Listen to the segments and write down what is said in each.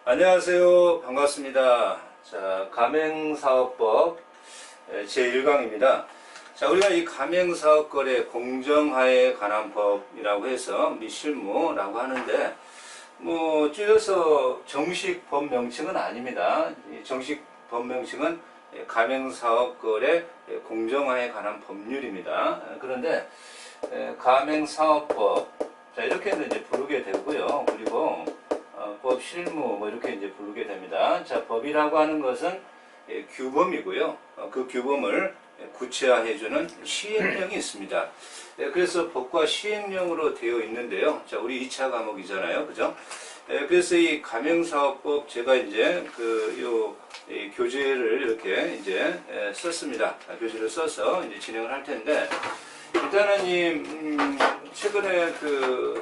안녕하세요. 반갑습니다. 자, 가맹사업법 제1강입니다. 자, 우리가 이 가맹사업거래 공정화에 관한 법이라고 해서 및 실무라고 하는데, 줄여서 정식 법 명칭은 아닙니다. 이 정식 법 명칭은 가맹사업거래 공정화에 관한 법률입니다. 그런데 가맹사업법, 자, 이렇게 이제 부르게 되고요. 그리고 법 실무 이렇게 이제 부르게 됩니다. 자, 법이라고 하는 것은 규범이고요. 그 규범을 구체화해주는 시행령이 있습니다. 그래서 법과 시행령으로 되어 있는데요. 자, 우리 2차 과목이잖아요, 그죠? 그래서 이 가맹사업법 제가 이제 이 교재를 이렇게 이제 썼습니다. 교재를 써서 이제 진행을 할 텐데, 일단은 최근에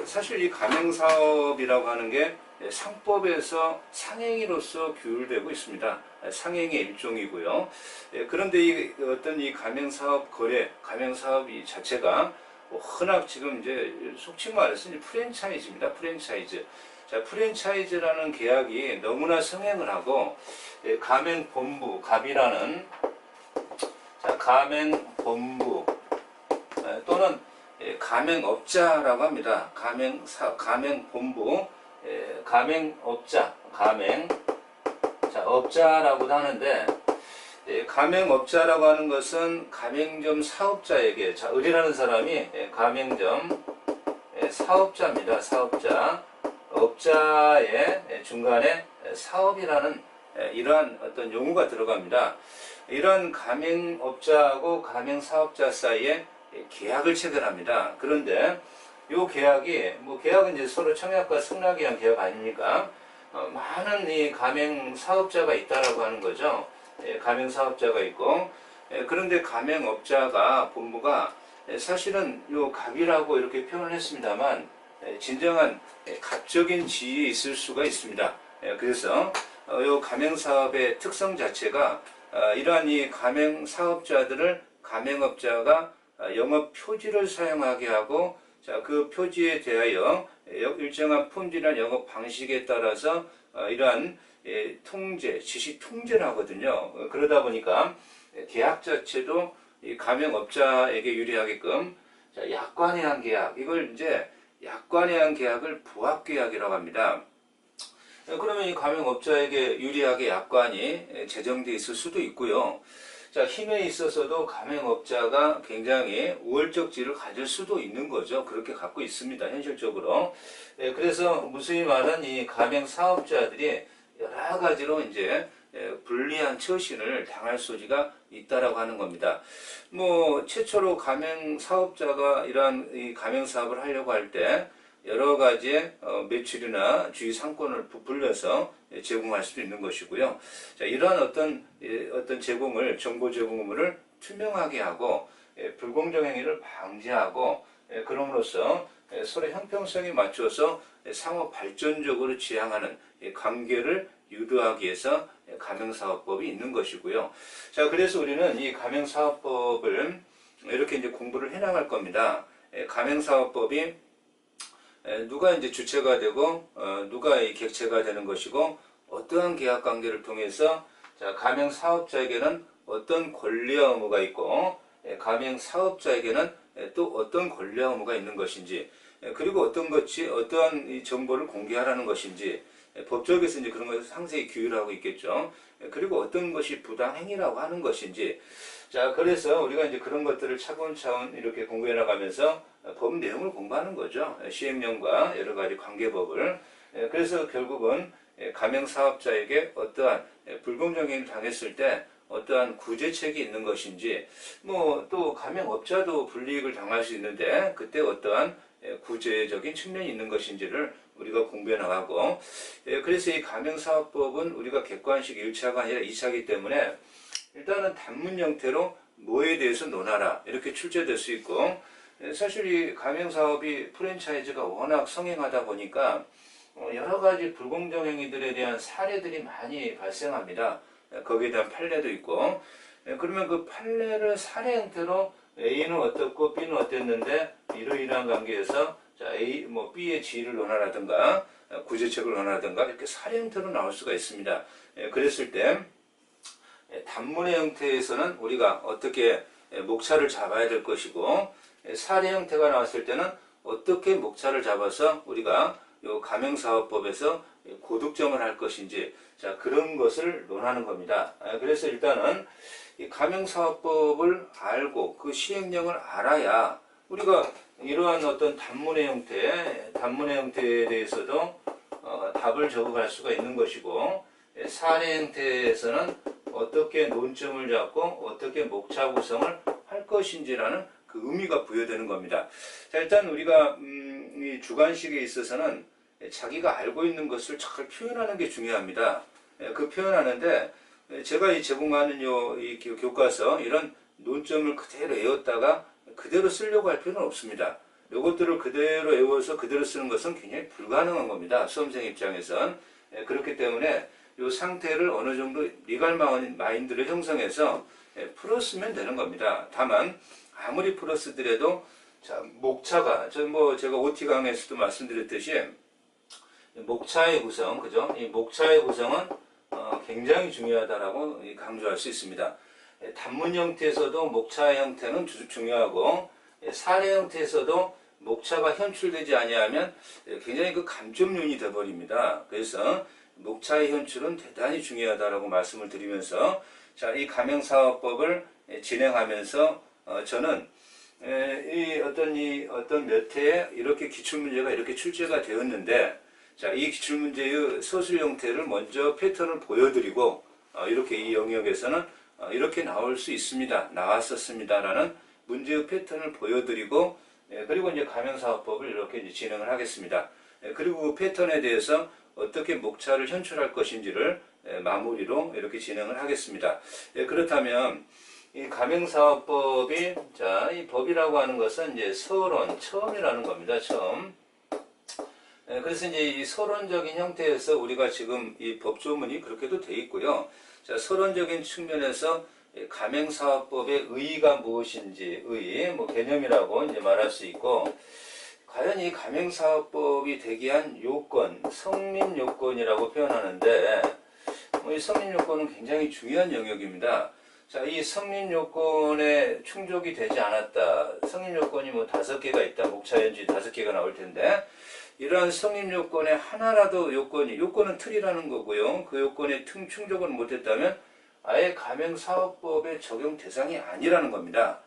사실 이 가맹사업이라고 하는 게 상법에서 상행위로서 규율되고 있습니다. 상행의 일종이고요. 그런데 이 가맹사업 거래, 가맹사업 이 자체가 흔히 지금 이제 속칭 말해서 이제 프랜차이즈입니다. 프랜차이즈. 자, 프랜차이즈라는 계약이 너무나 성행을 하고, 가맹본부, 갑이라는, 자, 가맹본부, 또는 가맹업자라고 합니다. 가맹본부, 가맹업자, 업자라고도 하는데, 가맹업자라고 하는 것은 가맹점 사업자에게, 자, 을이라는 사람이 가맹점 사업자입니다. 사업자. 업자의 중간에 사업이라는 이러한 어떤 용어가 들어갑니다. 이런 가맹업자하고 가맹사업자 사이에 계약을 체결합니다. 그런데 이 계약이 계약은 이제 서로 청약과 승낙에 의한 계약 아닙니까? 많은 이 가맹사업자가 있다라고 하는 거죠. 가맹사업자가 있고, 그런데 가맹업자가 본부가 사실은 요 갑이라고 이렇게 표현을 했습니다만 진정한 갑적인 지위에 있을 수가 있습니다. 그래서 요 가맹사업의 특성 자체가 이러한 이 가맹사업자들을 가맹업자가 영업 표지를 사용하게 하고, 자, 그 표지에 대하여 일정한 품질이나 영업 방식에 따라서 이러한 통제, 지시 통제를 하거든요. 그러다 보니까 계약 자체도 이 가맹업자에게 유리하게끔, 자, 약관에 한 계약, 이걸 이제 약관에 한 계약을 부합계약이라고 합니다. 그러면 이 가맹업자에게 유리하게 약관이 제정되어 있을 수도 있고요. 자, 힘에 있어서도 가맹업자가 굉장히 우월적 지위를 가질 수도 있는 거죠. 그렇게 갖고 있습니다, 현실적으로. 그래서 무수히 많은 이 가맹사업자들이 여러 가지로 이제 불리한 처신을 당할 소지가 있다라고 하는 겁니다. 최초로 가맹사업자가 이러한 이 가맹사업을 하려고 할 때 여러 가지의 매출이나 주의 상권을 부풀려서 제공할 수도 있는 것이고요. 자, 이러한 어떤 제공을, 정보 제공물을 투명하게 하고 불공정 행위를 방지하고, 그럼으로써 서로 형평성에 맞춰서 상호 발전적으로 지향하는 관계를 유도하기 위해서 가맹사업법이 있는 것이고요. 자, 그래서 우리는 이 가맹사업법을 이렇게 이제 공부를 해나갈 겁니다. 가맹사업법이 누가 이제 주체가 되고 누가 이 객체가 되는 것이고, 어떠한 계약 관계를 통해서, 자, 가맹 사업자에게는 어떤 권리와 의무가 있고, 가맹 사업자에게는 또 어떤 권리와 의무가 있는 것인지, 그리고 어떠한 이 정보를 공개하라는 것인지, 법적에서 이제 그런 것을 상세히 규율하고 있겠죠. 그리고 어떤 것이 부당행위라고 하는 것인지. 자, 그래서 우리가 이제 그런 것들을 차근차근 이렇게 공부해 나가면서 법 내용을 공부하는 거죠. 시행령과 여러 가지 관계법을. 그래서 결국은 가맹사업자에게 어떠한 불공정 행위를 당했을 때 어떠한 구제책이 있는 것인지, 또 가맹업자도 불이익을 당할 수 있는데 그때 어떠한 구제적인 측면이 있는 것인지를 우리가 공부해 나가고, 그래서 이 가맹사업법은 우리가 객관식 1차가 아니라 2차이기 때문에 일단은 단문 형태로 뭐에 대해서 논하라 이렇게 출제될 수 있고, 사실 이 가맹사업이 프랜차이즈가 워낙 성행하다 보니까 여러 가지 불공정 행위들에 대한 사례들이 많이 발생합니다. 거기에 대한 판례도 있고, 그러면 그 판례를 사례 형태로 A는 어떻고 B는 어땠는데 이러이러한 관계에서, 자, B의 지위를 논하라든가, 구제책을 논하든가 이렇게 사례 형태로 나올 수가 있습니다. 그랬을 때 단문의 형태에서는 우리가 어떻게 목차를 잡아야 될 것이고, 사례 형태가 나왔을 때는 어떻게 목차를 잡아서 우리가 요 가맹사업법에서 고득점을 할 것인지, 자, 그런 것을 논하는 겁니다. 그래서 일단은 이 가맹사업법을 알고 그 시행령을 알아야 우리가 이러한 어떤 단문의 형태에 대해서도 답을 적어갈 수가 있는 것이고, 사례 형태에서는 어떻게 논점을 잡고 어떻게 목차 구성을 할 것인지라는 그 의미가 부여되는 겁니다. 자, 일단 우리가 이 주관식에 있어서는 자기가 알고 있는 것을 잘 표현하는 게 중요합니다. 그 표현하는데 제가 이 제공하는 이 교과서 이런 논점을 그대로 외웠다가 그대로 쓰려고 할 필요는 없습니다. 이것들을 그대로 외워서 그대로 쓰는 것은 굉장히 불가능한 겁니다. 수험생 입장에선. 그렇기 때문에 이 상태를 어느 정도 리갈 마인드를 형성해서 풀었으면 되는 겁니다. 다만 아무리 풀었으더라도 자, 목차가 제가 OT 강의에서도 말씀드렸듯이 목차의 구성, 그죠? 이 목차의 구성은 굉장히 중요하다라고 강조할 수 있습니다. 단문 형태에서도 목차의 형태는 중요하고, 사례 형태에서도 목차가 현출되지 아니하면 굉장히 그 감점요인이 되어버립니다. 그래서 목차의 현출은 대단히 중요하다라고 말씀을 드리면서, 자, 이 가맹사업법을 진행하면서 저는 이 어떤 몇 해에 이렇게 기출문제가 이렇게 출제가 되었는데, 자, 이 기출문제의 서술 형태를 먼저 패턴을 보여드리고, 이렇게 이 영역에서는 이렇게 나올 수 있습니다. 나왔었습니다라는 문제의 패턴을 보여드리고, 그리고 이제 가맹사업법을 이렇게 이제 진행을 하겠습니다. 그리고 그 패턴에 대해서 어떻게 목차를 현출할 것인지를 마무리로 이렇게 진행을 하겠습니다. 그렇다면 이 가맹사업법이, 자, 이 법이라고 하는 것은 이제 서론, 처음이라는 겁니다. 처음. 그래서 이제 이 서론적인 형태에서 우리가 지금 이 법조문이 그렇게도 돼 있고요. 자, 서론적인 측면에서 가맹사업법의 의의가 무엇인지, 뭐 개념이라고 이제 말할 수 있고, 과연 이 가맹사업법이 되기 위한 요건, 성립 요건이라고 표현하는데, 이 성립 요건은 굉장히 중요한 영역입니다. 자, 이 성립 요건에 충족이 되지 않았다. 성립 요건이 뭐 5개가 있다. 목차 연지 5개가 나올 텐데, 이러한 성립 요건에 하나라도 요건은 틀이라는 거고요. 그 요건에 충족을 못했다면 아예 가맹사업법의 적용 대상이 아니라는 겁니다.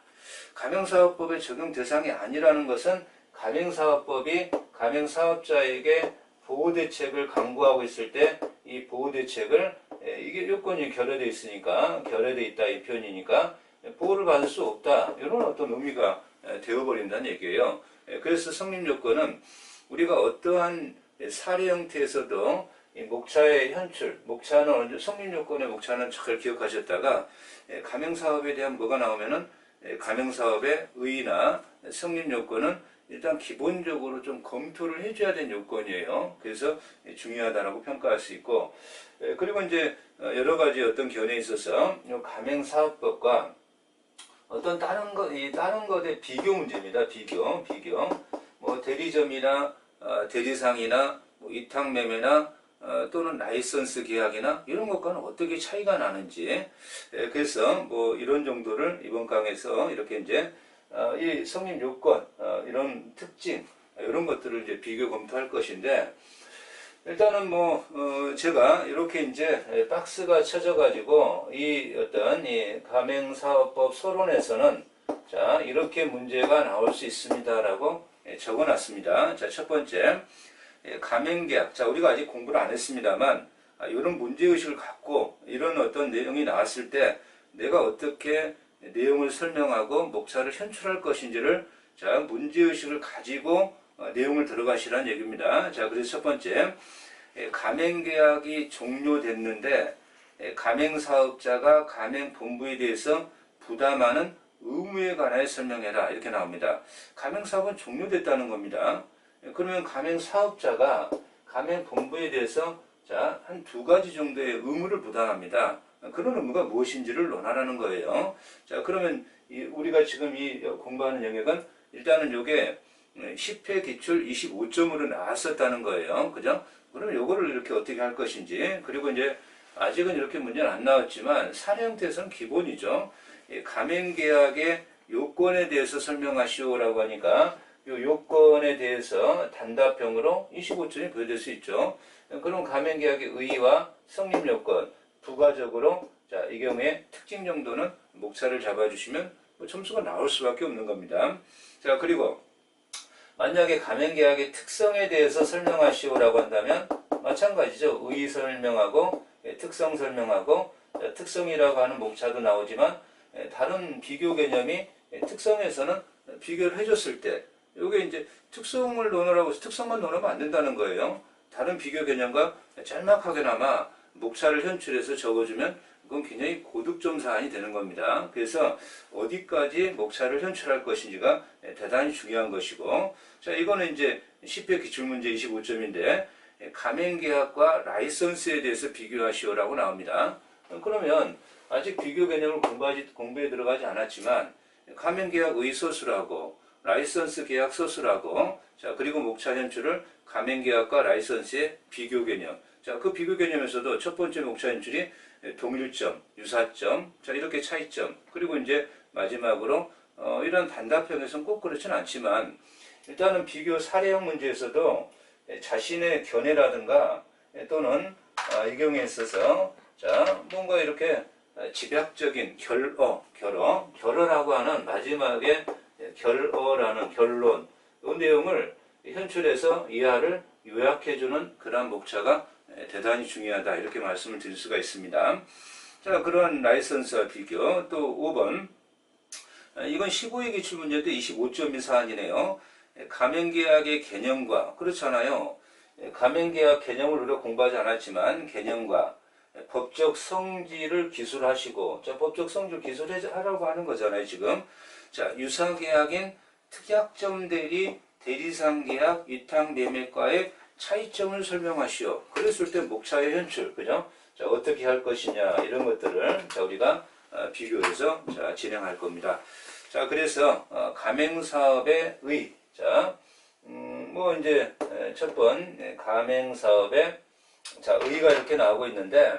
가맹사업법의 적용 대상이 아니라는 것은 가맹사업법이 가맹사업자에게 보호대책을 강구하고 있을 때 이 보호대책을, 이게 요건이 결여되어 있으니까, 결여되어 있다 이 표현이니까 보호를 받을 수 없다, 이런 어떤 의미가 되어버린다는 얘기예요. 그래서 성립 요건은 우리가 어떠한 사례 형태에서도 이 목차의 현출, 목차는 성립 요건의 목차는 잘 기억하셨다가, 가맹사업에 대한 뭐가 나오면은 가맹사업의 의의나 성립 요건은 일단 기본적으로 좀 검토를 해줘야 되는 요건이에요. 그래서 중요하다라고 평가할 수 있고, 그리고 이제 여러 가지 어떤 견해에 있어서 이 가맹사업법과 어떤 다른 것의 비교 문제입니다. 비교. 뭐 대리점이나 대리상이나 뭐 위탁매매나 또는 라이선스 계약이나 이런 것과는 어떻게 차이가 나는지, 그래서 뭐 이런 정도를 이번 강에서 이렇게 이제 이 성립 요건, 이런 특징, 이런 것들을 이제 비교 검토할 것인데, 일단은 뭐 제가 이렇게 이제 박스가 쳐져 가지고 이 어떤 이 가맹사업법 서론에서는 자, 이렇게 문제가 나올 수 있습니다라고 적어 놨습니다. 자, 첫 번째, 가맹계약. 자, 우리가 아직 공부를 안 했습니다만, 이런 문제의식을 갖고 이런 어떤 내용이 나왔을 때 내가 어떻게 내용을 설명하고 목차를 현출할 것인지를, 자, 문제의식을 가지고 내용을 들어가시라는 얘기입니다. 자, 그래서 첫 번째, 가맹계약이 종료됐는데 가맹사업자가 가맹본부에 대해서 부담하는 의무에 관하여 설명해라, 이렇게 나옵니다. 가맹사업은 종료됐다는 겁니다. 그러면 가맹사업자가 가맹본부에 대해서 자, 한 2가지 정도의 의무를 부담합니다. 그런 의무가 무엇인지를 논하라는 거예요. 자, 그러면 우리가 지금 이 공부하는 영역은 일단은 요게 10회 기출 25점으로 나왔었다는 거예요. 그죠? 그럼 요거를 이렇게 어떻게 할 것인지, 그리고 이제 아직은 이렇게 문제는 안 나왔지만 사례 형태에서는 기본이죠. 가맹계약의 요건에 대해서 설명하시오라고 하니까 요 요건에 대해서 단답형으로 25점이 부여될 수 있죠. 그럼 가맹계약의 의의와 성립요건 부가적으로, 자, 이 경우에 특징 정도는 목차를 잡아주시면 점수가 나올 수밖에 없는 겁니다. 자, 그리고 만약에 가맹계약의 특성에 대해서 설명하시오라고 한다면 마찬가지죠. 의의 설명하고 특성 설명하고, 특성이라고 하는 목차도 나오지만 다른 비교 개념이 특성에서는 비교를 해줬을 때 이게 이제 특성을 논하라고 해서 특성만 논하면 안 된다는 거예요. 다른 비교 개념과 짤막하게나마 목차를 현출해서 적어주면 그건 굉장히 고득점 사안이 되는 겁니다. 그래서 어디까지 목차를 현출할 것인지가 대단히 중요한 것이고, 자, 이거는 이제 10회 기출문제 25점인데 가맹계약과 라이선스에 대해서 비교하시오라고 나옵니다. 그러면 아직 비교 개념을 공부에 들어가지 않았지만 가맹계약 의소수라고 라이선스 계약 소수라고, 자, 그리고 목차 현출을 가맹계약과 라이선스의 비교 개념, 자, 그 비교 개념에서도 첫 번째 목차 현출이 동일점, 유사점, 자, 이렇게 차이점, 그리고 이제 마지막으로 이런 단답형에서는 꼭 그렇지는 않지만 일단은 비교 사례형 문제에서도 자신의 견해라든가 또는 이 경우에 있어서, 자, 뭔가 이렇게 집약적인 결어라고 하는 마지막에 결어라는 결론, 이 내용을 현출해서 이하를 요약해주는 그러한 목차가 대단히 중요하다, 이렇게 말씀을 드릴 수가 있습니다. 자, 그러한 라이선스와 비교. 또 5번, 이건 15회 기출문제인데 25점인 사안이네요. 가맹계약의 개념과, 그렇잖아요. 가맹계약 개념을 우리가 공부하지 않았지만 개념과 법적 성질을 기술하시고, 자, 법적 성질 기술하라고 하는 거잖아요, 지금. 자, 유사계약인 특약점 대리, 대리상계약, 위탁매매과의 차이점을 설명하시오. 그랬을 때 목차의 현출, 그죠? 자, 어떻게 할 것이냐, 이런 것들을 자, 우리가 비교해서 자, 진행할 겁니다. 자, 그래서 가맹사업의 의, 자, 뭐 이제 첫 번 가맹사업의, 자, 의의가 이렇게 나오고 있는데,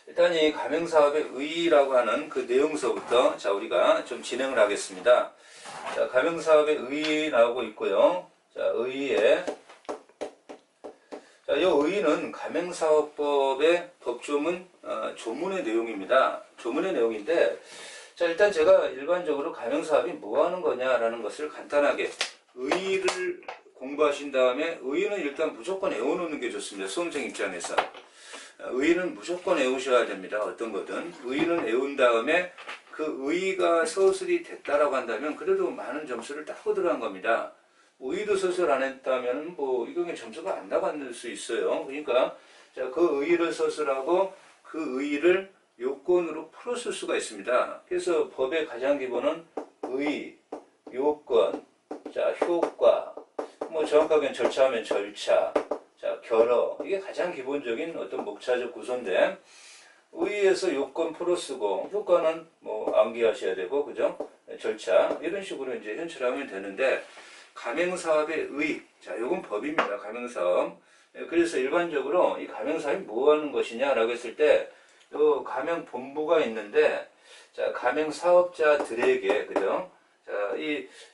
일단 이 가맹사업의 의의라고 하는 그 내용서부터 자, 우리가 좀 진행을 하겠습니다. 자, 가맹사업의 의의 나오고 있고요. 자, 의의에, 자, 이 의의는 가맹사업법의 법조문 조문의 내용입니다. 조문의 내용인데, 자, 일단 제가 일반적으로 가맹사업이 뭐 하는 거냐라는 것을 간단하게, 의의를 공부하신 다음에 의의는 일단 무조건 외워놓는 게 좋습니다. 수험생 입장에서. 의의는 무조건 외우셔야 됩니다. 어떤 거든. 의의는 외운 다음에 그 의의가 서술이 됐다라고 한다면 그래도 많은 점수를 따고 들어간 겁니다. 의의도 서술 안 했다면 뭐 이경에 점수가 안 나갈 수 있어요. 그러니까 자, 그 의의를 서술하고 그 의의를 요건으로 풀었을 수가 있습니다. 그래서 법의 가장 기본은 의의, 요건, 자, 효과, 뭐 정확하게는 절차하면 절차, 자, 결어, 이게 가장 기본적인 어떤 목차적 구조인데, 의의에서 요건 풀어쓰고 효과는 뭐 암기하셔야 되고, 그죠? 절차, 이런 식으로 이제 현출하면 되는데, 가맹사업의 의, 자, 요건 법입니다. 가맹사업. 그래서 일반적으로 이 가맹사업이 뭐 하는 것이냐라고 했을 때, 요 가맹본부가 있는데, 자, 가맹사업자들에게, 그죠? 자,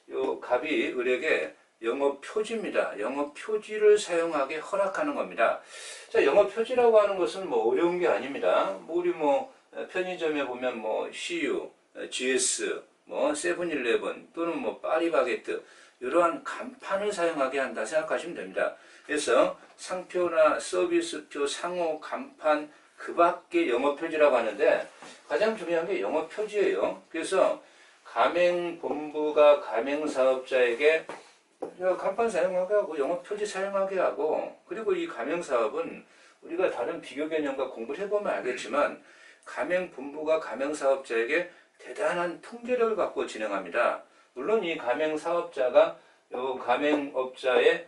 요 갑이 을에게 영업 표지입니다. 영업 표지를 사용하게 허락하는 겁니다. 자, 영업 표지라고 하는 것은 뭐 어려운 게 아닙니다. 뭐 우리 뭐 편의점에 보면 뭐 CU, GS, 뭐 세븐일레븐 또는 뭐 파리바게뜨 이러한 간판을 사용하게 한다 생각하시면 됩니다. 그래서 상표나 서비스표, 상호, 간판 그 밖에 영업 표지라고 하는데 가장 중요한 게 영업 표지예요. 그래서 가맹본부가 가맹사업자에게 간판 사용하게 하고 영업 표지 사용하게 하고, 그리고 이 가맹사업은 우리가 다른 비교 개념과 공부를 해보면 알겠지만 가맹본부가 가맹사업자에게 대단한 통제력을 갖고 진행합니다. 물론 이 가맹사업자가 요 가맹업자의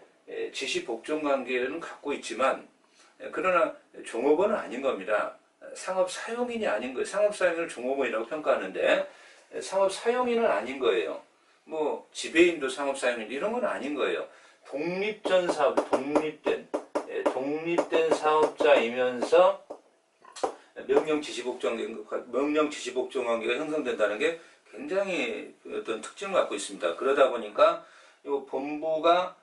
지시 복종 관계는 갖고 있지만 그러나 종업원은 아닌 겁니다. 상업 사용인이 아닌 거예요. 상업 사용인을 종업원이라고 평가하는데 상업 사용인은 아닌 거예요. 뭐 지배인도 상업사용인도 이런 건 아닌 거예요. 독립된 사업, 독립된 사업자이면서 명령 지시복종 관계가 형성된다는 게 굉장히 어떤 특징을 갖고 있습니다. 그러다 보니까 이 본부가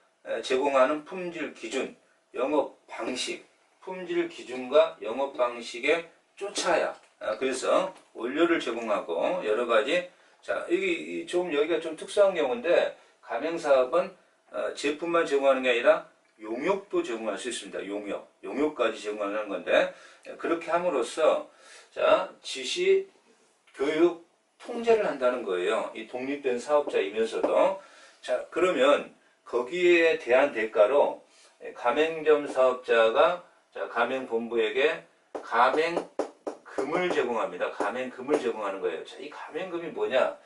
제공하는 품질 기준, 영업 방식, 품질 기준과 영업 방식에 쫓아야 그래서 원료를 제공하고 여러 가지 자 여기 좀 여기가 좀 특수한 경우인데 가맹사업은 제품만 제공하는 게 아니라 용역도 제공할 수 있습니다. 용역까지 제공하는 건데 그렇게 함으로써 자 지시, 교육, 통제를 한다는 거예요. 이 독립된 사업자이면서도 자 그러면 거기에 대한 대가로 가맹점 사업자가 자 가맹본부에게 가맹금을 제공합니다. 가맹금을 제공하는 거예요. 자, 이 가맹금이 뭐냐?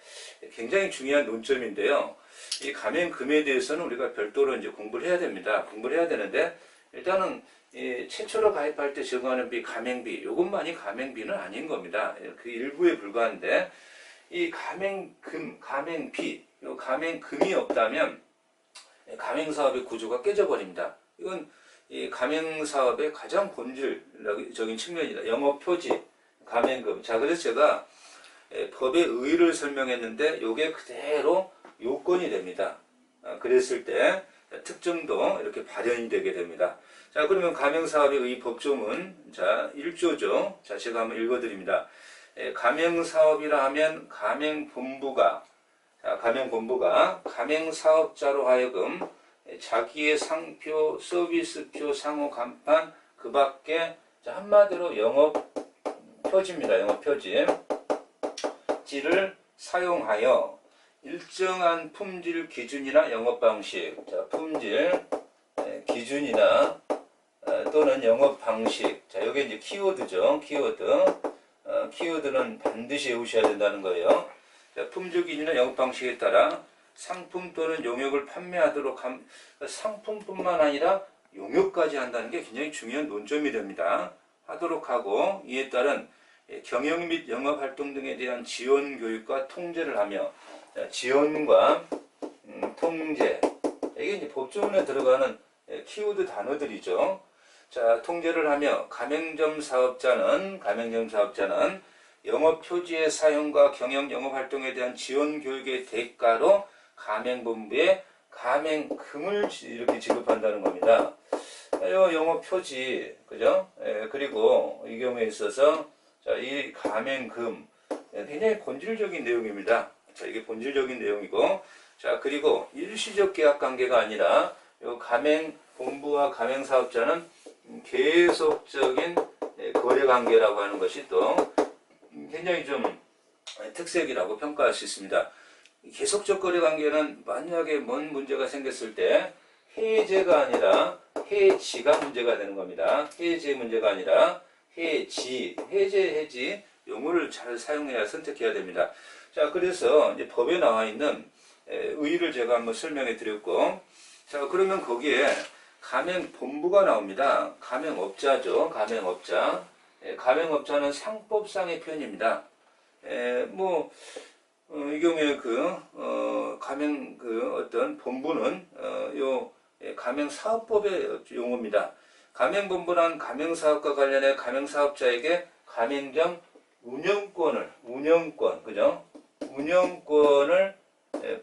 굉장히 중요한 논점인데요. 이 가맹금에 대해서는 우리가 별도로 이제 공부를 해야 됩니다. 공부를 해야 되는데 일단은 이 최초로 가입할 때 제공하는 비 가맹비 이것만이 가맹비는 아닌 겁니다. 그 일부에 불과한데 이 가맹금, 가맹비, 이 가맹금이 없다면 가맹사업의 구조가 깨져버립니다. 이건 이 가맹사업의 가장 본질적인 측면이다. 영업표지, 가맹금. 자, 그래서 제가 법의 의의를 설명했는데 이게 그대로 요건이 됩니다. 그랬을 때 특정도 이렇게 발현이 되게 됩니다. 자, 그러면 가맹사업의 의의 법조문, 자, 1조죠. 자, 제가 한번 읽어드립니다. 가맹사업이라 하면 가맹본부가 가맹사업자로 하여금 자기의 상표, 서비스표, 상호 간판 그 밖에 한마디로 영업표지입니다. 영업표지 지를 사용하여 일정한 품질 기준이나 영업방식 자, 품질 기준이나 또는 영업방식 자, 여기 이제 키워드죠. 키워드는 반드시 외우셔야 된다는 거예요. 자, 품질 기준이나 영업방식에 따라 상품 또는 용역을 판매하도록 상품뿐만 아니라 용역까지 한다는 게 굉장히 중요한 논점이 됩니다. 하도록 하고 이에 따른 경영 및 영업활동 등에 대한 지원 교육과 통제를 하며 지원과 통제 이게 이제 법조문에 들어가는 키워드 단어들이죠. 자, 통제를 하며 가맹점 사업자는 영업 표지의 사용과 경영 영업 활동에 대한 지원 교육의 대가로 가맹본부에 가맹금을 이렇게 지급한다는 겁니다. 영업 표지, 그죠? 그리고 이 경우에 있어서 자, 이 가맹금 굉장히 본질적인 내용입니다. 자, 이게 본질적인 내용이고, 자, 그리고 일시적 계약 관계가 아니라 요 가맹본부와 가맹사업자는 계속적인 거래 관계라고 하는 것이 또 굉장히 좀 특색이라고 평가할 수 있습니다. 계속적 거래 관계는 만약에 뭔 문제가 생겼을 때 해제가 아니라 해지가 문제가 되는 겁니다. 해제 문제가 아니라 해지 용어를 잘 사용해야 선택해야 됩니다. 자, 그래서 이제 법에 나와 있는 의의를 제가 한번 설명해 드렸고, 자, 그러면 거기에 가맹본부가 나옵니다. 가맹업자죠. 가맹업자. 가맹업자는 상법상의 표현입니다. 이 경우에 어떤 본부는 가맹사업법의 용어입니다. 가맹본부란 가맹사업과 관련해 가맹사업자에게 가맹점 운영권을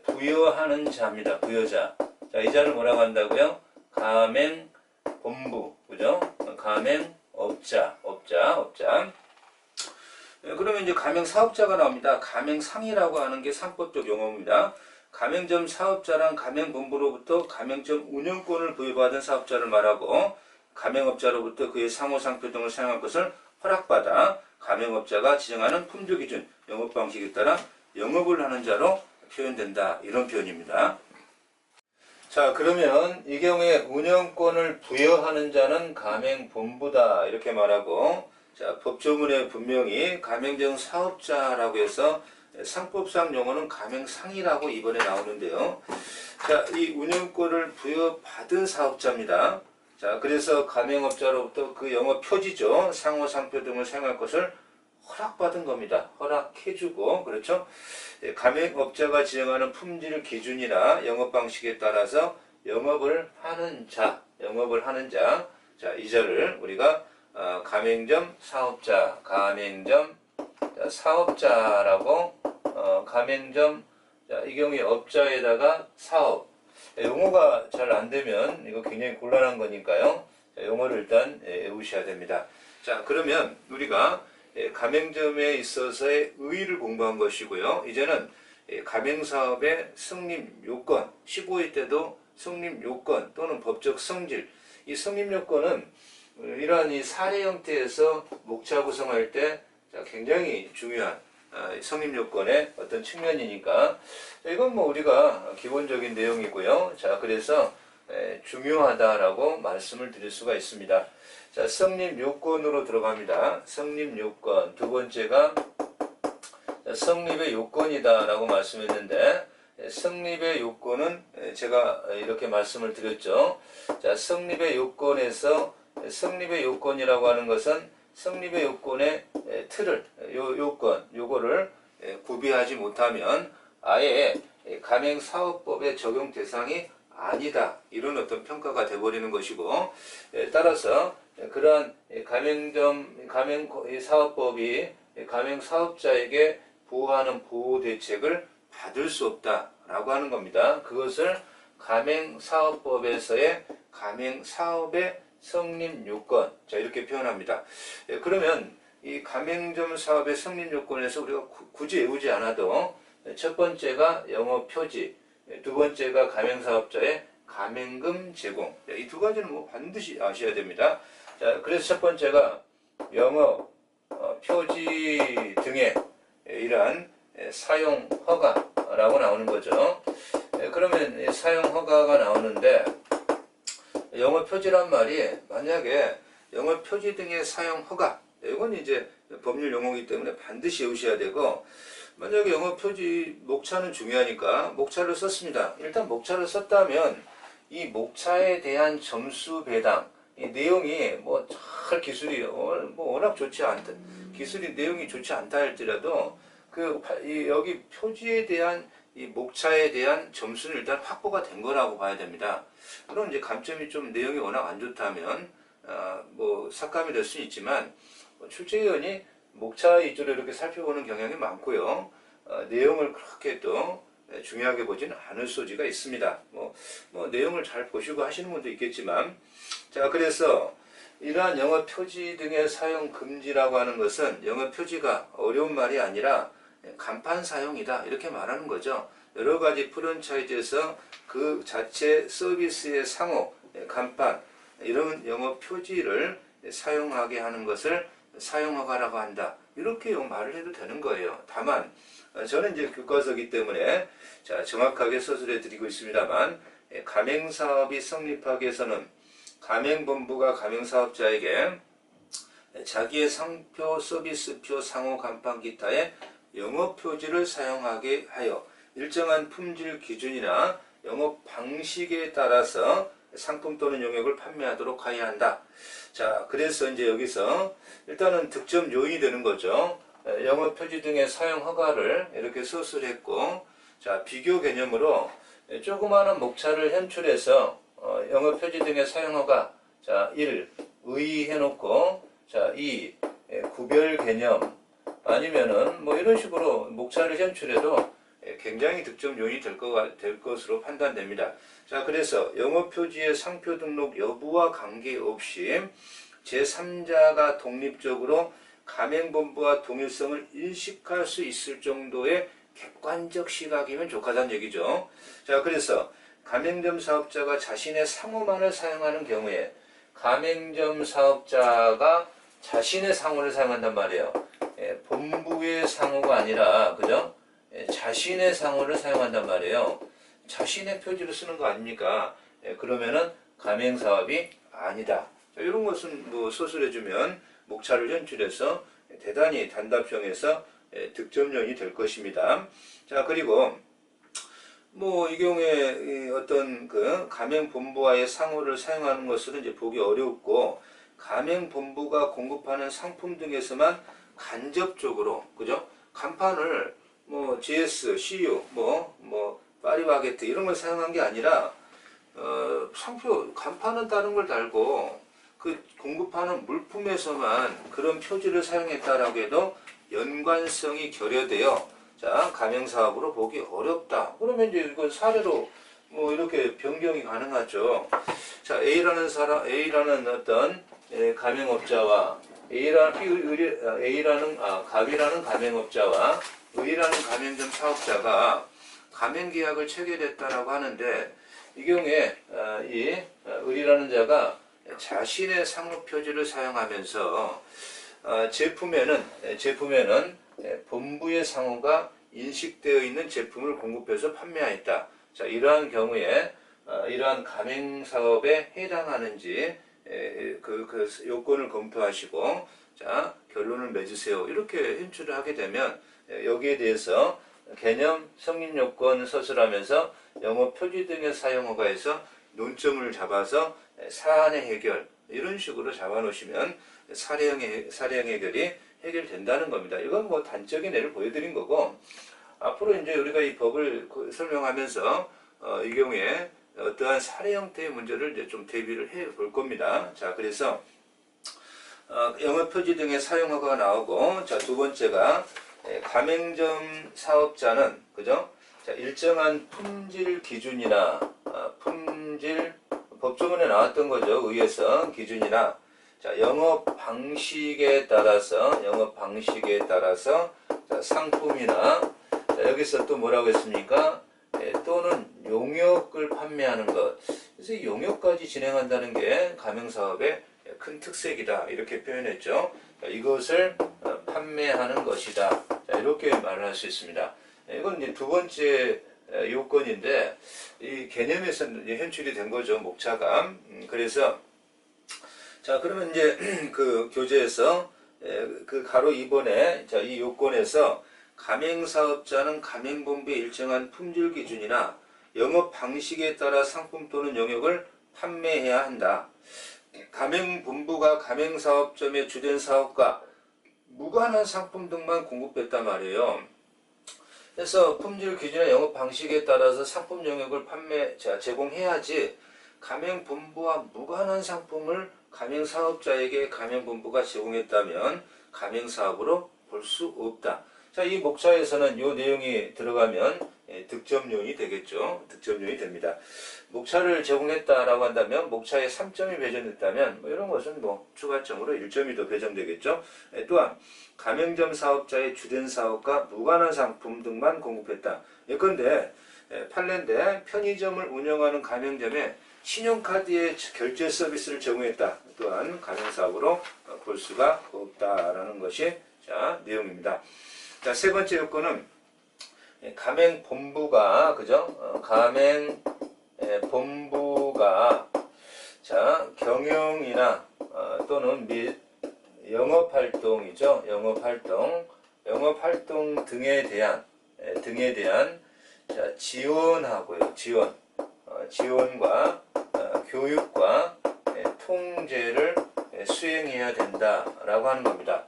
부여하는 자입니다. 부여자. 자, 이 자를 뭐라고 한다고요? 가맹본부, 그죠? 가맹업자. 그러면 이제 가맹사업자가 나옵니다. 가맹상이라고 하는 게 상법적 용어입니다. 가맹점 사업자란 가맹본부로부터 가맹점 운영권을 부여받은 사업자를 말하고 가맹업자로부터 그의 상호상표 등을 사용할 것을 허락받아 가맹업자가 지정하는 품질 기준, 영업방식에 따라 영업을 하는 자로 표현된다. 이런 표현입니다. 자, 그러면 이 경우에 운영권을 부여하는 자는 가맹본부다. 이렇게 말하고 자, 법조문에 분명히 가맹점 사업자라고 해서 상법상 용어는 가맹상이라고 이번에 나오는데요. 자, 이 운영권을 부여받은 사업자입니다. 자, 그래서 가맹업자로부터 그 영업 표지죠. 상호 상표 등을 사용할 것을 허락받은 겁니다. 허락해주고, 그렇죠? 가맹업자가 지정하는 품질 기준이나 영업 방식에 따라서 영업을 하는 자, 자, 이 자를 우리가 가맹점 사업자, 가맹점 사업자라고, 가맹점, 자, 이 경우에 업자에다가 사업. 용어가 잘 안 되면 이거 굉장히 곤란한 거니까요. 자, 용어를 일단 외우셔야 됩니다. 자, 그러면 우리가 가맹점에 있어서의 의의를 공부한 것이고요. 이제는 가맹사업의 성립 요건, 15회 때도 성립 요건 또는 법적 성질, 이 성립 요건은 이러한 이 사례 형태에서 목차 구성할 때 굉장히 중요한 성립 요건의 어떤 측면이니까 이건 뭐 우리가 기본적인 내용이고요. 자, 그래서 중요하다라고 말씀을 드릴 수가 있습니다. 자, 성립 요건으로 들어갑니다. 성립 요건. 두 번째가 성립의 요건이다라고 말씀했는데, 성립의 요건은 제가 이렇게 말씀을 드렸죠. 자, 성립의 요건에서 성립의 요건이라고 하는 것은 성립의 요건의 틀을, 요거를 구비하지 못하면 아예 가맹사업법의 적용 대상이 아니다. 이런 어떤 평가가 돼버리는 것이고, 따라서 그러한 가맹사업법이 가맹사업자에게 보호하는 보호 대책을 받을 수 없다라고 하는 겁니다. 그것을 가맹사업법에서의 가맹사업의 성립 요건, 자, 이렇게 표현합니다. 그러면 이 가맹점 사업의 성립 요건에서 우리가 굳이 외우지 않아도 첫 번째가 영업 표지, 두 번째가 가맹사업자의 가맹금 제공, 이 두 가지는 뭐 반드시 아셔야 됩니다. 자, 그래서 첫 번째가 영업 표지 등의 이러한 사용 허가라고 나오는 거죠. 그러면 사용 허가가 나오는데, 영업 표지란 말이 만약에 영업 표지 등의 사용 허가, 이건 이제 법률 용어이기 때문에 반드시 외우셔야 되고, 만약에 영업 표지 목차는 중요하니까 목차를 썼습니다. 일단 목차를 썼다면 이 목차에 대한 점수 배당, 이 내용이 뭐 잘 기술이 뭐 워낙 좋지 않다, 기술이 내용이 좋지 않다 할지라도 여기 표지에 대한 이 목차에 대한 점수는 일단 확보가 된 거라고 봐야 됩니다. 그럼 이제 감점이 좀 내용이 워낙 안 좋다면 뭐 삭감이 될 수는 있지만, 출제위원이 목차 위주로 이렇게 살펴보는 경향이 많고요. 내용을 그렇게 또 중요하게 보지는 않을 소지가 있습니다. 뭐 내용을 잘 보시고 하시는 분도 있겠지만, 자, 그래서 이러한 영업 표지 등의 사용 금지라고 하는 것은 영업 표지가 어려운 말이 아니라 간판 사용이다, 이렇게 말하는 거죠. 여러 가지 프랜차이즈에서 그 자체 서비스의 상호, 간판, 이런 영업 표지를 사용하게 하는 것을 사용허가라고 한다, 이렇게 말을 해도 되는 거예요. 다만 저는 이제 교과서이기 때문에 자, 정확하게 서술해 드리고 있습니다만, 가맹사업이 성립하기 위해서는 가맹본부가 가맹사업자에게 자기의 상표, 서비스표, 상호, 간판, 기타의 영업표지를 사용하게 하여 일정한 품질 기준이나 영업 방식에 따라서 상품 또는 용역을 판매하도록 하여야 한다. 자, 그래서 이제 여기서 일단은 득점 요인이 되는 거죠. 영업 표지 등의 사용 허가를 이렇게 서술했고, 자, 비교 개념으로 조그마한 목차를 현출해서 영업 표지 등의 사용 허가, 자, 1 의의해 놓고, 자, 2 구별 개념, 아니면은 뭐 이런 식으로 목차를 현출해도 굉장히 득점 요인이 될 것으로 판단됩니다. 자, 그래서 영업표지의 상표 등록 여부와 관계없이 제3자가 독립적으로 가맹본부와 동일성을 인식할 수 있을 정도의 객관적 시각이면 족하다는 얘기죠. 자, 그래서 가맹점 사업자가 자신의 상호만을 사용하는 경우에, 가맹점 사업자가 자신의 상호를 사용한단 말이에요. 본부의 상호가 아니라, 그죠? 자신의 상호를 사용한단 말이에요. 자신의 표지를 쓰는 거 아닙니까? 그러면은 가맹사업이 아니다. 자, 이런 것은 뭐 서술해주면 목차를 현출해서 대단히 단답형에서 득점형이 될 것입니다. 자, 그리고 뭐 이 경우에 어떤 그 가맹본부와의 상호를 사용하는 것은 이제 보기 어렵고, 가맹본부가 공급하는 상품 등에서만 간접적으로, 그죠? 간판을 뭐 GS, CU, 파리바게트 이런 걸 사용한 게 아니라 상표 간판은 다른 걸 달고 그 공급하는 물품에서만 그런 표지를 사용했다라고 해도 연관성이 결여되어 자 가맹사업으로 보기 어렵다. 그러면 이제 이건 사례로 뭐 이렇게 변경이 가능하죠. 자 A라는 어떤 가맹업자와 갑이라는 가맹업자와 의라는 가맹점 사업자가 가맹계약을 체결했다라고 하는데 이 경우에 의라는 자가 자신의 상호 표지를 사용하면서 제품에는 본부의 상호가 인식되어 있는 제품을 공급해서 판매하였다. 자, 이러한 경우에 이러한 가맹 사업에 해당하는지 그 요건을 검토하시고 자 결론을 맺으세요. 이렇게 현출을 하게 되면 여기에 대해서 개념, 성립 요건 서술하면서 영업 표지 등의 사용 허가에서 논점을 잡아서 사안의 해결 이런 식으로 잡아놓으시면 사례형 해결이 해결된다는 겁니다. 이건 뭐 단적인 예를 보여드린 거고 앞으로 이제 우리가 이 법을 설명하면서 이 경우에 어떠한 사례 형태의 문제를 이제 좀 대비를 해 볼 겁니다. 자, 그래서 영업 표지 등의 사용 허가가 나오고 자, 두 번째가 가맹점 사업자는 그죠? 자, 일정한 품질 기준이나 품질 법조문에 나왔던 거죠. 의해서 기준이나 자, 영업 방식에 따라서 자, 상품이나 자, 여기서 또 뭐라고 했습니까? 또는 용역을 판매하는 것. 그래서 용역까지 진행한다는 게 가맹사업의 큰 특색이다. 이렇게 표현했죠. 자, 이것을 판매하는 것이다. 자, 이렇게 말을 할 수 있습니다. 이건 이제 두 번째 요건인데 이 개념에서 이제 현출이 된 거죠. 목차가. 그래서 자 그러면 이제 그 교재에서 그 가로 2번에 자 이 요건에서 가맹사업자는 가맹본부의 일정한 품질 기준이나 영업 방식에 따라 상품 또는 영역을 판매해야 한다. 가맹본부가 가맹사업점의 주된 사업과 무관한 상품 등만 공급했단 말이에요. 그래서 품질 기준이나 영업 방식에 따라서 상품 영역을 제공해야지 가맹본부와 무관한 상품을 가맹사업자에게 가맹본부가 제공했다면 가맹사업으로 볼 수 없다. 자, 이 목차에서는 이 내용이 들어가면 득점요인이 되겠죠. 득점요인이 됩니다. 목차를 제공했다라고 한다면 목차에 3점이 배정됐다면 뭐 이런 것은 뭐 추가점으로 1점이 더 배정되겠죠. 또한 가맹점 사업자의 주된 사업과 무관한 상품 등만 공급했다. 예컨대 판례인데 편의점을 운영하는 가맹점에 신용카드의 결제 서비스를 제공했다. 또한 가맹사업으로 볼 수가 없다라는 것이 자 내용입니다. 자, 세 번째 요건은 가맹본부가 그죠? 가맹본부가 자 경영이나 또는 및 영업활동이죠. 영업활동 등에 대한 자, 지원하고요. 지원과 교육과 통제를 수행해야 된다라고 하는 겁니다.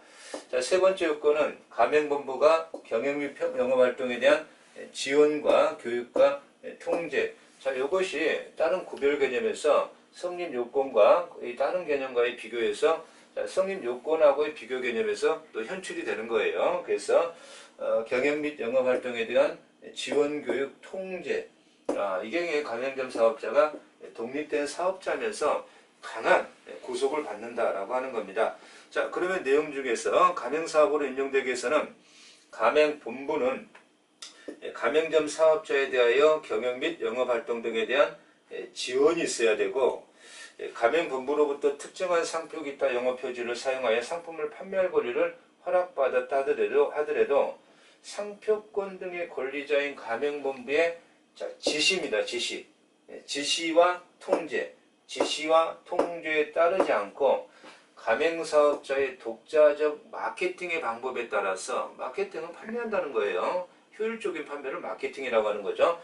자, 세 번째 요건은 가맹본부가 경영 및 영업활동에 대한 지원과 교육과 통제. 자, 이것이 다른 구별 개념에서 성립 요건과 다른 개념과의 비교해서 성립 요건하고의 비교 개념에서 또 현출이 되는 거예요. 그래서 경영 및 영업활동에 대한 지원, 교육, 통제. 이게 가맹점 사업자가 독립된 사업자면서 강한 구속을 받는다라고 하는 겁니다. 자, 그러면 내용 중에서 가맹사업으로 인정되기 위해서는 가맹본부는 가맹점 사업자에 대하여 경영 및 영업활동 등에 대한 지원이 있어야 되고 가맹본부로부터 특정한 상표 기타 영업표지를 사용하여 상품을 판매할 권리를 허락받았다 하더라도 상표권 등의 권리자인 가맹본부의 지시입니다. 지시와 통제에 따르지 않고 가맹사업자의 독자적 마케팅의 방법에 따라서 마케팅은 판매한다는 거예요. 효율적인 판매를 마케팅이라고 하는 거죠.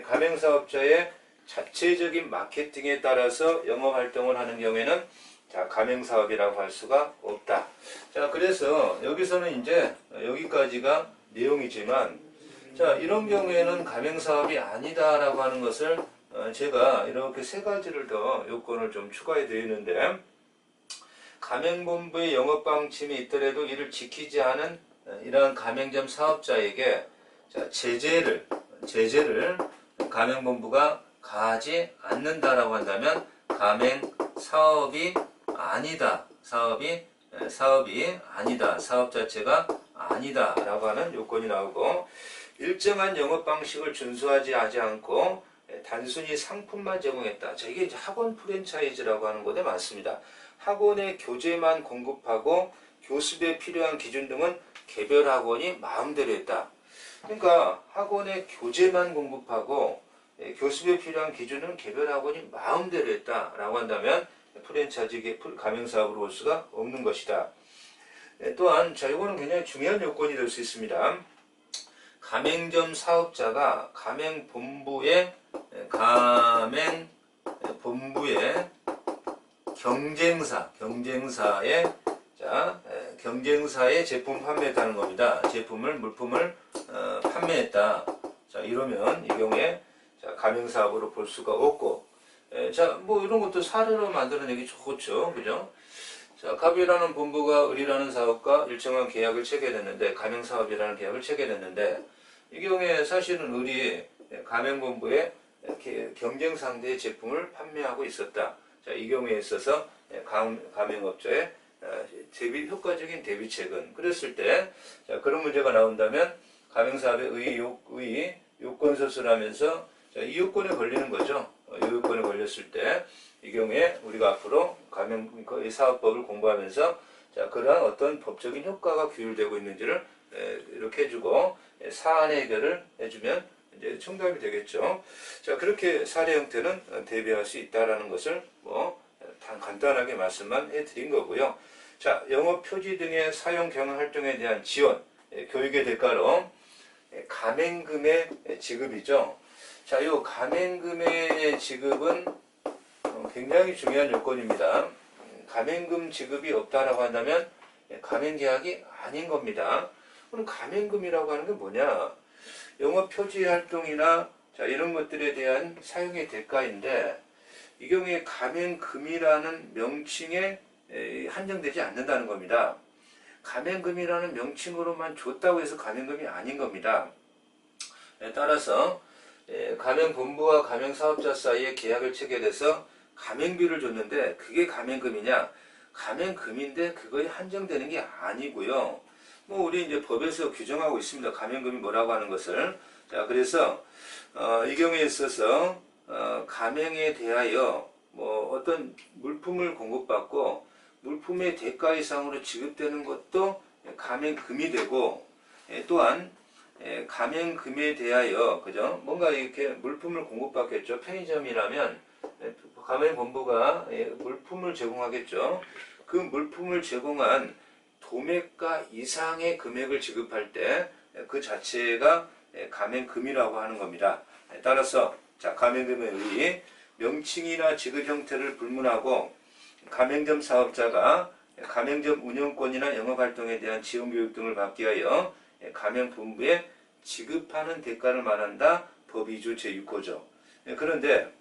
가맹사업자의 자체적인 마케팅에 따라서 영업활동을 하는 경우에는 자, 가맹사업이라고 할 수가 없다. 자, 그래서 여기서는 이제 여기까지가 내용이지만, 자, 이런 경우에는 가맹사업이 아니다라고 하는 것을 제가 이렇게 세 가지를 더 요건을 좀 추가해 드리는데, 가맹본부의 영업방침이 있더라도 이를 지키지 않은 이러한 가맹점 사업자에게 자, 제재를 가맹본부가 가하지 않는다라고 한다면 가맹사업이 아니다. 사업이 아니다. 사업 자체가 아니다라고 하는 요건이 나오고, 일정한 영업 방식을 준수하지 않고 단순히 상품만 제공했다. 자, 이게 이제 학원 프랜차이즈라고 하는 곳에 많습니다. 학원의 교재만 공급하고 교습에 필요한 기준 등은 개별 학원이 마음대로 했다. 그러니까 학원의 교재만 공급하고 교습에 필요한 기준은 개별 학원이 마음대로 했다라고 한다면 프랜차이즈 가맹사업으로 볼 수가 없는 것이다. 또한 자, 이거는 굉장히 중요한 요건이 될 수 있습니다. 가맹점 사업자가 가맹본부의 경쟁사의 제품 판매했다는 겁니다. 물품을 판매했다. 자, 이러면 이 경우에 자, 가맹사업으로 볼 수가 없고, 자, 뭐 이런 것도 사례로 만들어내기 좋죠, 그죠? 자, 갑이라는 본부가 을이라는 사업과 일정한 계약을 체결했는데, 가맹사업이라는 계약을 체결했는데, 이 경우에 사실은 을이 가맹본부에 경쟁 상대의 제품을 판매하고 있었다. 자, 이 경우에 있어서 가맹업자의 효과적인 대비책은 그랬을 때, 자, 그런 문제가 나온다면 가맹사업의 요건서술을 하면서 자, 이 요건에 걸리는 거죠. 이 요건에 걸렸을 때 이 경우에 우리가 앞으로 이 사업법을 공부하면서 자, 그러한 어떤 법적인 효과가 규율되고 있는지를 이렇게 해주고 사안 해결을 해주면 이제 정답이 되겠죠. 자, 그렇게 사례 형태는 대비할 수 있다라는 것을 간단하게 말씀만 해드린 거고요. 자, 영업 표지 등의 사용 경영 활동에 대한 지원, 교육의 대가로 가맹금의 지급이죠. 자, 이 가맹금의 지급은 굉장히 중요한 요건입니다. 가맹금 지급이 없다라고 한다면 가맹계약이 아닌 겁니다. 그럼 가맹금이라고 하는 게 뭐냐? 영업 표지 활동이나 자, 이런 것들에 대한 사용의 대가인데, 이 경우에 가맹금이라는 명칭에 한정되지 않는다는 겁니다. 가맹금이라는 명칭으로만 줬다고 해서 가맹금이 아닌 겁니다. 따라서 가맹본부와 가맹사업자 사이에 계약을 체결해서 가맹비를 줬는데 그게 가맹금이냐? 가맹금인데 그거에 한정되는 게 아니고요. 뭐 우리 이제 법에서 규정하고 있습니다. 가맹금이 뭐라고 하는 것을. 자, 그래서 이 경우에 있어서 가맹에 대하여 뭐 어떤 물품을 공급받고 물품의 대가 이상으로 지급되는 것도 가맹금이 되고, 또한 가맹금에 대하여 그죠? 뭔가 이렇게 물품을 공급받겠죠. 편의점이라면 가맹본부가 물품을 제공하겠죠. 그 물품을 제공한 도매가 이상의 금액을 지급할 때 그 자체가 가맹금이라고 하는 겁니다. 따라서 자, 가맹금의 의의 명칭이나 지급 형태를 불문하고 가맹점 사업자가 가맹점 운영권이나 영업활동에 대한 지원교육 등을 받기 위하여 가맹본부에 지급하는 대가를 말한다. 법 2조 제6호죠. 그런데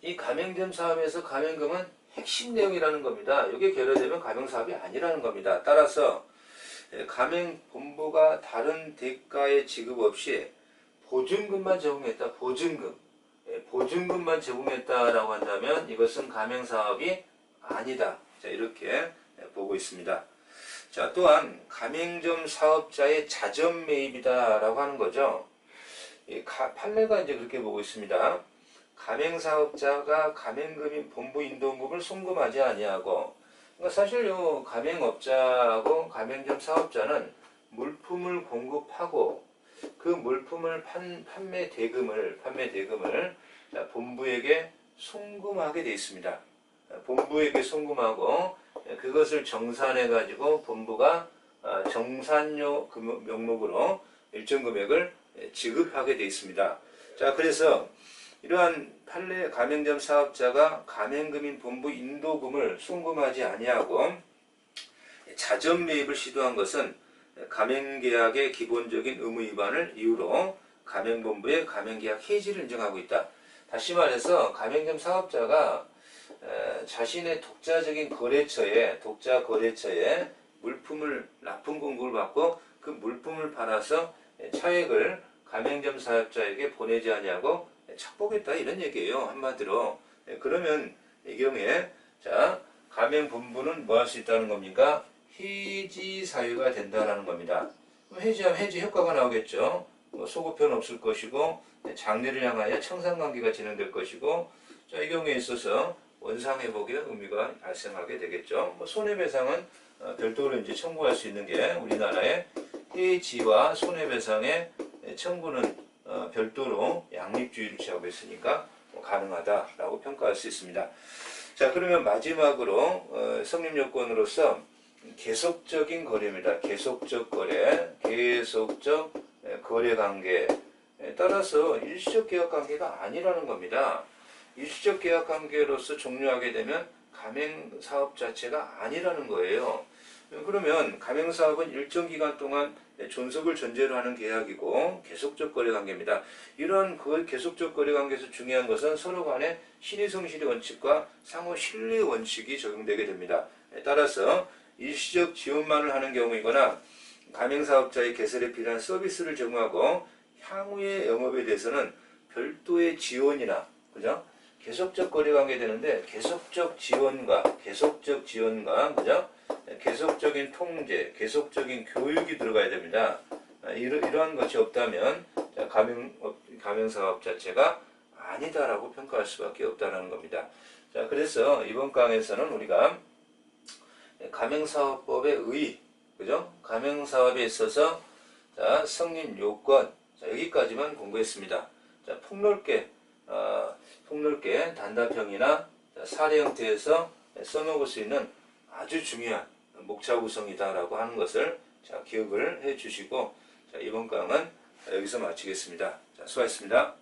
이 가맹점 사업에서 가맹금은 핵심 내용이라는 겁니다. 이게 결여되면 가맹사업이 아니라는 겁니다. 따라서 가맹본부가 다른 대가의 지급 없이 보증금만 제공했다. 보증금만 제공했다라고 한다면 이것은 가맹사업이 아니다. 자, 이렇게 보고 있습니다. 자, 또한 가맹점 사업자의 자점 매입이다라고 하는 거죠. 판례가 이제 그렇게 보고 있습니다. 가맹사업자가 가맹금인 본부 인도금을 송금하지 아니하고, 그러니까 사실 요 가맹업자하고 가맹점 사업자는 물품을 공급하고 그 물품을 판매 대금을 자, 본부에게 송금하게 되어 있습니다. 본부에게 송금하고 그것을 정산해 가지고 본부가 정산료 명목으로 일정 금액을 지급하게 되어 있습니다. 자, 그래서 이러한 판례 가맹점 사업자가 가맹금인 본부 인도금을 송금하지 아니하고 자점 매입을 시도한 것은 가맹계약의 기본적인 의무 위반을 이유로 가맹본부의 가맹계약 해지를 인정하고 있다. 다시 말해서 가맹점 사업자가 자신의 독자적인 독자 거래처에 물품을 납품 공고를 받고 그 물품을 팔아서 차액을 가맹점 사업자에게 보내지 아니하고 착복했다 이런 얘기예요. 한마디로. 그러면 이 경우에 자 가맹본부는 뭐 할 수 있다는 겁니까? 해지 사유가 된다라는 겁니다. 해지하면 해지 효과가 나오겠죠. 소급표는 없을 것이고 장래를 향하여 청산관계가 진행될 것이고 자, 이 경우에 있어서 원상회복의 의미가 발생하게 되겠죠. 손해배상은 별도로 이제 청구할 수 있는 게 우리나라의 해지와 손해배상의 청구는 별도로 양립주의를 취하고 있으니까 가능하다라고 평가할 수 있습니다. 자, 그러면 마지막으로 성립요건으로서 계속적인 거래입니다. 계속적 거래, 계속적 거래 관계에 따라서 일시적 계약 관계가 아니라는 겁니다. 일시적 계약 관계로서 종료하게 되면 가맹사업 자체가 아니라는 거예요. 그러면 가맹사업은 일정 기간 동안 존속을 전제로 하는 계약이고 계속적 거래 관계입니다. 이런 계속적 거래 관계에서 중요한 것은 서로 간의 신의성실의 원칙과 상호 신뢰 원칙이 적용되게 됩니다. 따라서 일시적 지원만을 하는 경우이거나 가맹사업자의 개설에 필요한 서비스를 제공하고 향후의 영업에 대해서는 별도의 지원이나 그죠? 계속적 거래 관계 되는데 계속적 지원과 그죠? 계속적인 통제, 계속적인 교육이 들어가야 됩니다. 이러한 것이 없다면 가맹사업 자체가 아니다라고 평가할 수밖에 없다는 겁니다. 자, 그래서 이번 강에서는 우리가 가맹사업법의 의, 그죠? 가맹사업에 있어서 자, 성립 요건, 자, 여기까지만 공부했습니다. 자, 폭넓게 단답형이나 사례 형태에서 써먹을 수 있는 아주 중요한 목차 구성이다라고 하는 것을 자, 기억을 해 주시고 자, 이번 강은 여기서 마치겠습니다. 자, 수고하셨습니다.